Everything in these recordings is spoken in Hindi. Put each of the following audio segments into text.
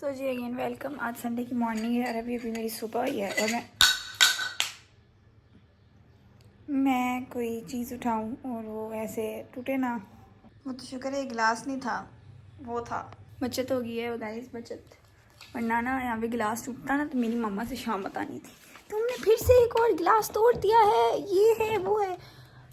सो जी अगेन वेलकम। आज संडे की मॉर्निंग है और अभी अभी मेरी सुबह हुई है और मैं कोई चीज़ उठाऊं और वो ऐसे टूटे ना। वो तो शुक्र है गिलास नहीं था, वो था। बचत हो गई है गाइस, बचत। वरना ना यहाँ पे गिलास टूटता ना तो मेरी मम्मा से शाम बतानी थी, तुमने फिर से एक और गिलास तोड़ दिया है, ये है वो है।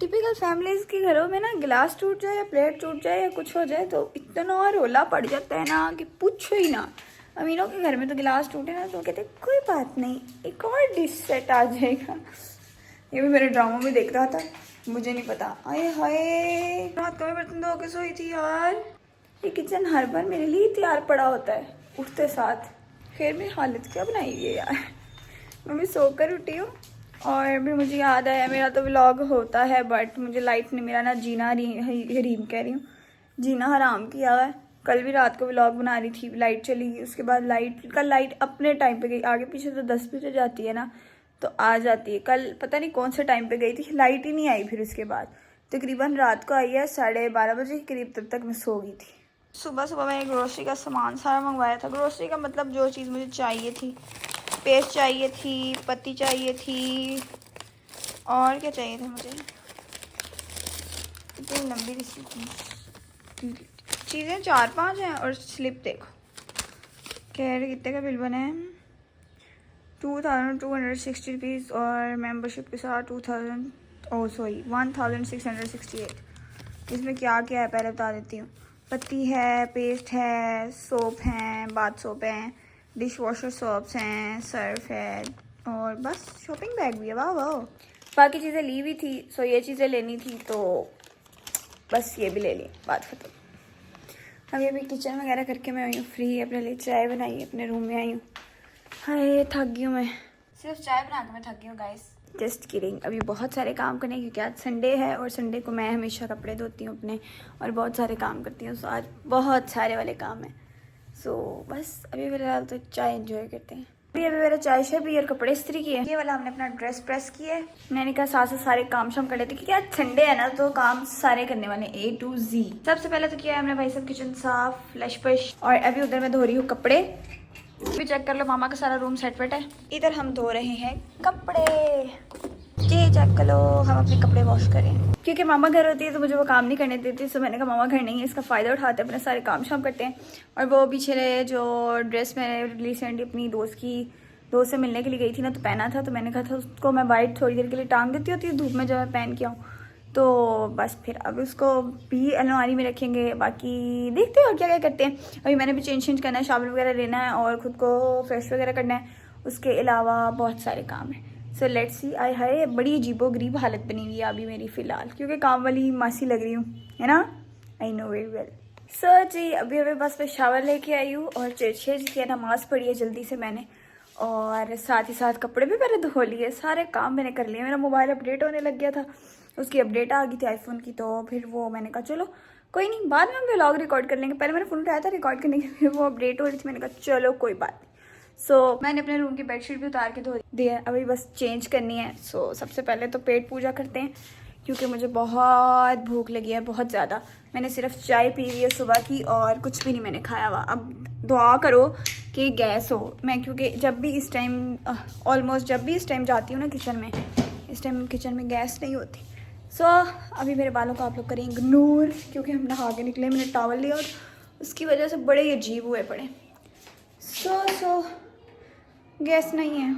टिपिकल फैमिलीज के घरों में ना गिलास टूट जाए या प्लेट टूट जाए या कुछ हो जाए तो इतना रोला पड़ जाता है ना कि पूछो ही ना। अमीरों के घर में तो गिलास टूटे ना तो कहते कोई बात नहीं, एक और डिश सेट आ जाएगा। ये भी मेरे ड्रामा में देख रहा था, मुझे नहीं पता। आए हाय, रात को मैं बर्तन धो के सोई थी यार। ये किचन हर बार मेरे लिए तैयार पड़ा होता है उठते साथ। खैर मेरी हालत क्या बनाई हुई है यार। मैं भी सोकर उठी हूँ और फिर मुझे याद आया मेरा तो व्लॉग होता है बट मुझे लाइट ने मेरा ना जीना हरीम कह रही हूँ, जीना हराम किया हुआ है। कल भी रात को व्लॉग बना रही थी, लाइट चली गई। उसके बाद लाइट अपने टाइम पे गई, आगे पीछे तो 10 बजे जाती है ना तो आ जाती है। कल पता नहीं कौन से टाइम पे गई थी, लाइट ही नहीं आई। फिर उसके बाद तकरीबन रात को आई है 12:30 बजे के करीब, तब तक मैं सो गई थी। सुबह सुबह मैंने ग्रोसरी का सामान सारा मंगवाया था। ग्रोसरी का मतलब जो चीज़ मुझे चाहिए थी, पेस्ट चाहिए थी, पत्ती चाहिए थी, और क्या चाहिए था मुझे, इतनी लंबी चीज़ें 4-5 हैं। और स्लिप देखो, कह रहे कितने का बिल बना है, 2260 रुपीज़ और मेंबरशिप के साथ 1668। इसमें क्या क्या है पहले बता देती हूँ। पत्ती है, पेस्ट है, सोप हैं, बाथ सोप हैं, डिश वॉशर सोप्स हैं, सर्फ है और बस शॉपिंग बैग भी है। वाह वाह, बाकी चीज़ें ली हुई थी। सो ये चीज़ें लेनी थी तो बस ये भी ले ली, बात खत्म। अभी अभी किचन वगैरह करके मैं आई हूँ फ्री, अपने लिए चाय बनाई, अपने रूम में आई हूँ। हाय थक गई हूँ मैं, सिर्फ चाय बना के मैं थक गई हूँ गाइस। Just kidding. अभी बहुत सारे काम करने क्योंकि आज संडे है और संडे को मैं हमेशा कपड़े धोती हूँ अपने और बहुत सारे काम करती हूँ। सो आज बहुत सारे वाले काम हैं। सो बस अभी फिलहाल तो चाय एंजॉय करते हैं। अभी मेरा चाय शाय भी और कपड़े इस्त्री किए। ये वाला हमने अपना ड्रेस प्रेस किया है। मैंने कहा साथ से सारे काम शाम कर लेते क्योंकि आज संडे है ना तो काम सारे करने वाले A to Z। सबसे पहले तो किया है हमने भाई सब किचन साफ लश पश, और अभी उधर मैं धो रही हूँ कपड़े। भी चेक कर लो, मामा का सारा रूम सेट वेट है। इधर हम धो रहे हैं कपड़े, ये चेक कर लो, हम अपने कपड़े वॉश करें क्योंकि मामा घर होती है तो मुझे वो काम नहीं करने देती। सो मैंने कहा मामा घर नहीं है, इसका फ़ायदा उठाते हैं, अपने सारे काम शाम करते हैं। और वो पीछे जो ड्रेस मैंने रिसेंटली अपनी दोस्त से मिलने के लिए गई थी ना तो पहना था, तो मैंने कहा था उसको मैं वाइट थोड़ी देर के लिए टांग देती होती है धूप में जब मैं पहन के आऊँ। तो बस फिर अब उसको भी अलमारी में रखेंगे। बाकी देखते हैं और क्या क्या करते हैं। अभी मैंने भी चेंज करना है, शावर वगैरह लेना है और ख़ुद को फ्रेश वगैरह करना है। उसके अलावा बहुत सारे काम हैं। So let's see. आई हाय, बड़ी अजीबोगरीब हालत बनी हुई है अभी मेरी फ़िलहाल, क्योंकि काम वाली मासी लग रही हूँ, है ना। I know very well. So जी अभी बस मैं शावर लेके आई हूँ और चेंज किया, नमाज़ पढ़ी है जल्दी से मैंने, और साथ ही साथ कपड़े भी मैंने धो लिए, सारे काम मैंने कर लिए। मेरा मोबाइल अपडेट होने लग गया था, उसकी अपडेट आ गई थी आईफोन की, तो फिर वो मैंने कहा चलो कोई नहीं, बाद में हम व्लॉग रिकॉर्ड कर लेंगे। पहले मैंने फ़ोन उठाया था रिकॉर्ड करने के, फिर वो अपडेट हो रही थी, मैंने कहा चलो कोई बात नहीं। सो मैंने अपने रूम की बेडशीट भी उतार के धो दी है, अभी बस चेंज करनी है। सो सबसे पहले तो पेट पूजा करते हैं क्योंकि मुझे बहुत भूख लगी है, बहुत ज़्यादा। मैंने सिर्फ चाय पी हुई है सुबह की और कुछ भी नहीं मैंने खाया हुआ। अब दुआ करो कि गैस हो। मैं क्योंकि जब भी इस टाइम ऑलमोस्ट जब भी इस टाइम जाती हूँ ना किचन में, इस टाइम किचन में गैस नहीं होती। सो अभी मेरे बालों को आप लोग करें इग्नोर क्योंकि हम नहा के निकले, मैंने टॉवल लिया और उसकी वजह से बड़े अजीब हुए पड़े। सो गैस नहीं है,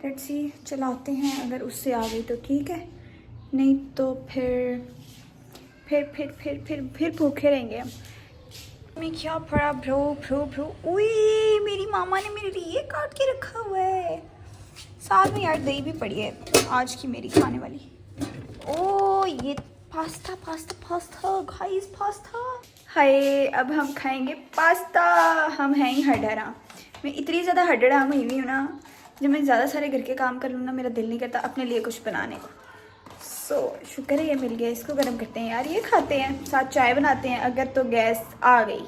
लेट्स सी, चलाते हैं। अगर उससे आ गई तो ठीक है, नहीं तो फिर भूखे रहेंगे हम। मैं क्या पड़ा भ्रू भ्रू भ्रू, उई मेरी मामा ने मेरे लिए ये काट के रखा हुआ है। साथ में यार दही भी पड़ी है आज की मेरी खाने वाली। ओ ये pasta pasta pasta guys, pasta. Hi अब हम खाएंगे पास्ता। हम हैं ही हडरा, मैं इतनी ज़्यादा हडरा हुई हुई हूँ ना, जब मैं ज़्यादा सारे घर के काम कर लूँ ना मेरा दिल नहीं करता अपने लिए कुछ बनाने को। सो शुक्र है ये मिल गया, इसको गर्म करते हैं यार, ये खाते हैं साथ चाय बनाते हैं अगर तो गैस आ गई।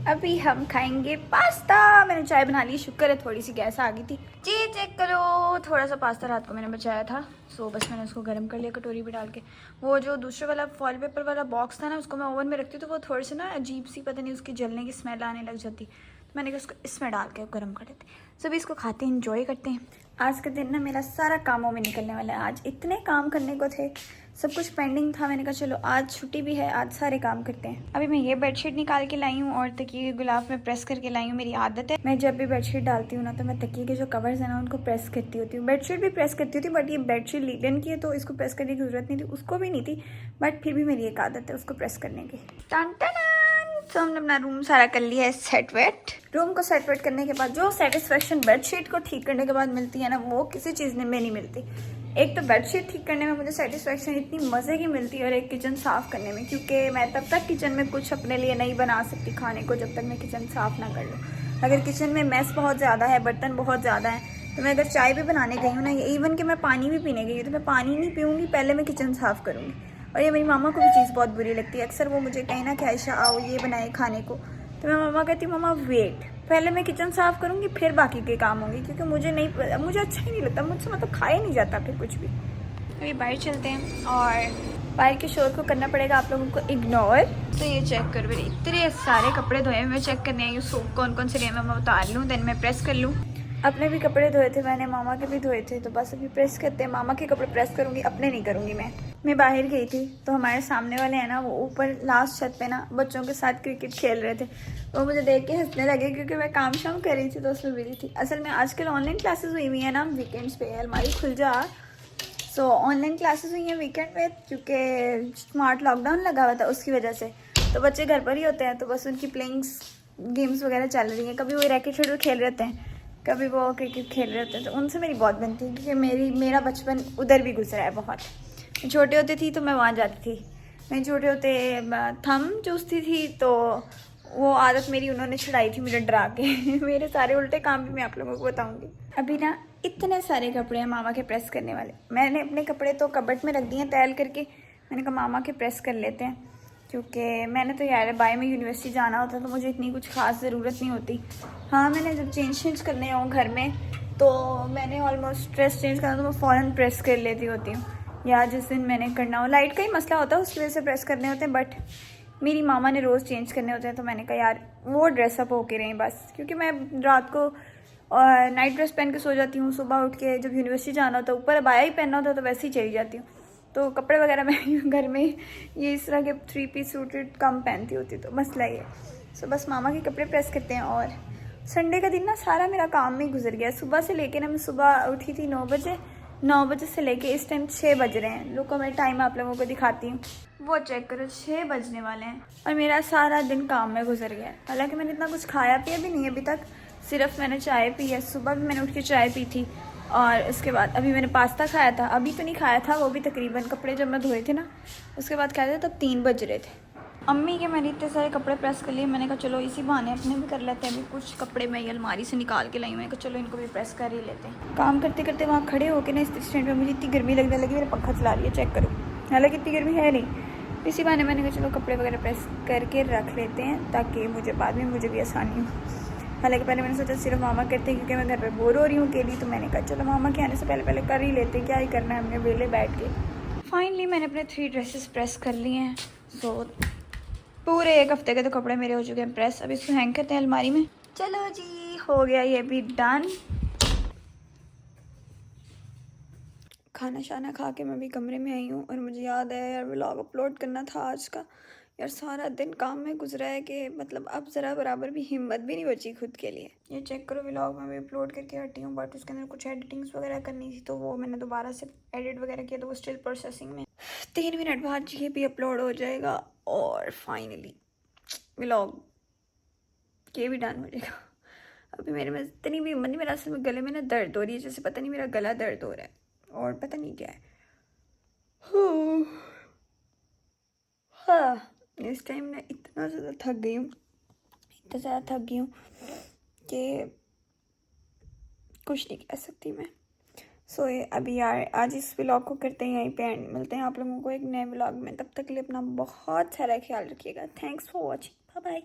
अभी हम खाएंगे पास्ता। मैंने चाय बना ली, शुक्र है थोड़ी सी गैस आ गई थी। जी चेक करो, थोड़ा सा पास्ता रात को मैंने बचाया था। सो बस मैंने उसको गर्म कर लिया कटोरी में डाल के। वो जो दूसरे वाला फॉल पेपर वाला बॉक्स था ना उसको मैं ओवन में रखती हूँ तो वो थोड़ी सी ना अजीब सी, पता नहीं उसकी जलने की स्मेल आने लग जाती, मैंने कहा इसको इसमें डाल के गर्म कर देते हैं। सभी इसको खाते हैं, इंजॉय करते हैं। आज का दिन ना मेरा सारा कामों में निकलने वाला है। आज इतने काम करने को थे, सब कुछ पेंडिंग था। मैंने कहा चलो आज छुट्टी भी है, आज सारे काम करते हैं। अभी मैं ये बेडशीट निकाल के लाई हूँ और तकिए गुलाब में प्रेस करके लाई हूँ। मेरी आदत है, मैं जब भी बेडशीट डालती हूँ ना तो मैं तकिए के जो कवर्स है ना उनको प्रेस करती होती हूँ। बेडशीट भी प्रेस करती होती, बट ये बेडशीट लिनन की है तो इसको प्रेस करने की जरूरत नहीं थी, उसको भी नहीं थी, बट फिर भी मेरी एक आदत है उसको प्रेस करने की। तो हमने अपना रूम सारा कर लिया है सेट वेट। रूम को सेट वेट करने के बाद जो सेटिस्फेक्शन बेडशीट को ठीक करने के बाद मिलती है ना, वो किसी चीज़ में नहीं मिलती। एक तो बेडशीट ठीक करने में मुझे सेटिस्फेक्शन इतनी मज़े की मिलती है, और एक किचन साफ़ करने में, क्योंकि मैं तब तक किचन में कुछ अपने लिए नहीं बना सकती खाने को जब तक मैं किचन साफ़ ना कर लूँ। अगर किचन में मैस बहुत ज़्यादा है, बर्तन बहुत ज़्यादा है, तो मैं अगर चाय भी बनाने गई हूँ ना, इवन कि मैं पानी भी पीने गई हूँ, तो मैं पानी नहीं पीऊँगी, पहले मैं किचन साफ़ करूँगी। और ये मेरी मामा को भी चीज़ बहुत बुरी लगती है। अक्सर वो मुझे कहीं ना कि आयशा आओ ये बनाए खाने को, तो मैं मामा कहती हूँ मामा वेट, पहले मैं किचन साफ़ करूँगी फिर बाकी के काम होंगे, क्योंकि मुझे अच्छा ही नहीं लगता, मुझसे मतलब खाया नहीं जाता फिर कुछ भी। अभी बाहर चलते हैं और बाहर के शोर को करना पड़ेगा आप लोगों को इग्नोर। तो ये चेक कर मेरे इतने सारे कपड़े धोए, मैं चेक करने आई हूँ सोप कौन कौन से लिए मैं उतार लूँ, देन मैं प्रेस कर लूँ। अपने भी कपड़े धोए थे मैंने, मामा के भी धोए थे, तो बस अभी प्रेस करते हैं। मामा के कपड़े प्रेस करूँगी, अपने नहीं करूँगी। मैं बाहर गई थी तो हमारे सामने वाले हैं ना, वो ऊपर लास्ट छत पे ना बच्चों के साथ क्रिकेट खेल रहे थे। वो मुझे देख के हंसने लगे क्योंकि मैं काम शाम कर रही थी तो उसमें बिजी थी। असल में आजकल ऑनलाइन क्लासेस हुई हुई है ना वीकेंड्स पे, अलमारी खुल जा। सो ऑनलाइन क्लासेस हुई हैं वीकेंड पे, क्योंकि स्मार्ट लॉकडाउन लगा हुआ था उसकी वजह से, तो बच्चे घर पर ही होते हैं, तो बस उनकी प्लेइंग्स गेम्स वगैरह चल रही हैं। कभी वो रैकेट शेडल खेल रहे होते हैं, कभी वो क्रिकेट खेल रहे होते हैं, तो उनसे मेरी बहुत बनती है, क्योंकि मेरा बचपन उधर भी गुजरा है बहुत। छोटे होते थी तो मैं वहाँ जाती थी। मैं छोटे होते थम चूसती थी, तो वो आदत मेरी उन्होंने छुड़ाई थी मुझे डरा के। मेरे सारे उल्टे काम भी मैं आप लोगों को बताऊंगी। अभी ना इतने सारे कपड़े हैं मामा के प्रेस करने वाले। मैंने अपने कपड़े तो कबर्ड में रख दिए हैं तैयार करके, मैंने कहा मामा के प्रेस कर लेते हैं, क्योंकि मैंने तो यार बाय में यूनिवर्सिटी जाना होता है तो मुझे इतनी कुछ खास ज़रूरत नहीं होती। हाँ, मैंने जब चेंज करने हो घर में तो मैंने ऑलमोस्ट ड्रेस चेंज करना तो मैं फ़ौरन प्रेस कर लेती होती हूँ, या जिस दिन मैंने करना हो, लाइट का ही मसला होता है उसकी वजह से प्रेस करने होते हैं। बट मेरी मामा ने रोज़ चेंज करने होते हैं, तो मैंने कहा यार वो ड्रेसअप होके रहें बस, क्योंकि मैं रात को नाइट ड्रेस पहन के सो जाती हूँ, सुबह उठ के जब यूनिवर्सिटी जाना होता है ऊपर अबाया ही पहनना होता है तो वैसे ही चली जाती हूँ। तो कपड़े वगैरह मैं घर में ये इस तरह के 3 पीस सूटेड कम पहनती होती, तो मसला ये। सो बस मामा के कपड़े प्रेस करते हैं। और संडे का दिन ना सारा मेरा काम में गुजर गया। सुबह से लेके ना, मैं सुबह उठी थी 9 बजे से लेके इस टाइम 6 बज रहे हैं। लोगों मैं टाइम आप लोगों को दिखाती हूँ, वो चेक करो 6 बजने वाले हैं और मेरा सारा दिन काम में गुजर गया। हालांकि मैंने इतना कुछ खाया पिया भी नहीं अभी तक, सिर्फ मैंने चाय पी है। सुबह भी मैंने उठ के चाय पी थी, और उसके बाद अभी मैंने पास्ता खाया था। अभी तो नहीं खाया था, वो भी तकरीबन कपड़े जब मैं धोए थे ना उसके बाद खाया था, तब 3 बज रहे थे। अम्मी के मैंने इतने सारे कपड़े प्रेस कर लिए, मैंने कहा चलो इसी बहाने अपने भी कर लेते हैं। अभी कुछ कपड़े मैं ये अलमारी से निकाल के लाई हूँ, मैंने कहा चलो इनको भी प्रेस कर ही लेते हैं। काम करते करते वहाँ खड़े होकर ना इस स्टैंड पर मुझे इतनी गर्मी लगने लगी, मेरा पंखा चला रही है, चेक करो। हालांकि इतनी गर्मी है नहीं, इसी बहाने मैंने कहा चलो कपड़े वगैरह प्रेस करके रख लेते हैं ताकि मुझे बाद में मुझे भी आसानी हो। हालांकि पहले मैंने सोचा सिर्फ मामा करते हैं, क्योंकि मैं घर पे बोर हो रही हूँ अकेली, तो मैंने कहा चलो मामा के आने से पहले कर ही लेते हैं, क्या ही करना है हमने वेले बैठ के। फाइनली मैंने अपने 3 ड्रेसेस प्रेस कर लिए हैं। सो पूरे 1 हफ्ते के तो कपड़े मेरे हो चुके हैं प्रेस। अब इसको हैंग करते हैं अलमारी में। चलो जी, हो गया ये भी डन। खाना शाना खा के मैं भी कमरे में आई हूँ, और मुझे याद है यार व्लॉग अपलोड करना था आज का। यार सारा दिन काम में गुजरा है कि मतलब अब ज़रा बराबर भी हिम्मत भी नहीं बची खुद के लिए। ये चेक करो, व्लॉग में भी अपलोड करके हटी हूँ, बट उसके अंदर कुछ एडिटिंग्स वगैरह करनी थी, तो वो मैंने दोबारा से एडिट वगैरह किया, तो वो स्टिल प्रोसेसिंग में। 3 मिनट बाद ये भी अपलोड हो जाएगा और फाइनली व्लॉग ये भी डन हो जाएगा। अभी मेरे में इतनी भी हिम्मत नहीं, मेरा असल में गले में ना दर्द हो रही है, जैसे पता नहीं मेरा गला दर्द हो रहा है और पता नहीं क्या है। हाँ, इस टाइम ना इतना ज़्यादा थक गई हूँ कि कुछ नहीं कह सकती मैं। सो अभी यार आज इस व्लॉग को करते हैं यहीं पे एंड। मिलते हैं आप लोगों को एक नए व्लॉग में, तब तक के लिए अपना बहुत सारा ख्याल रखिएगा। Thanks for watching, bye bye.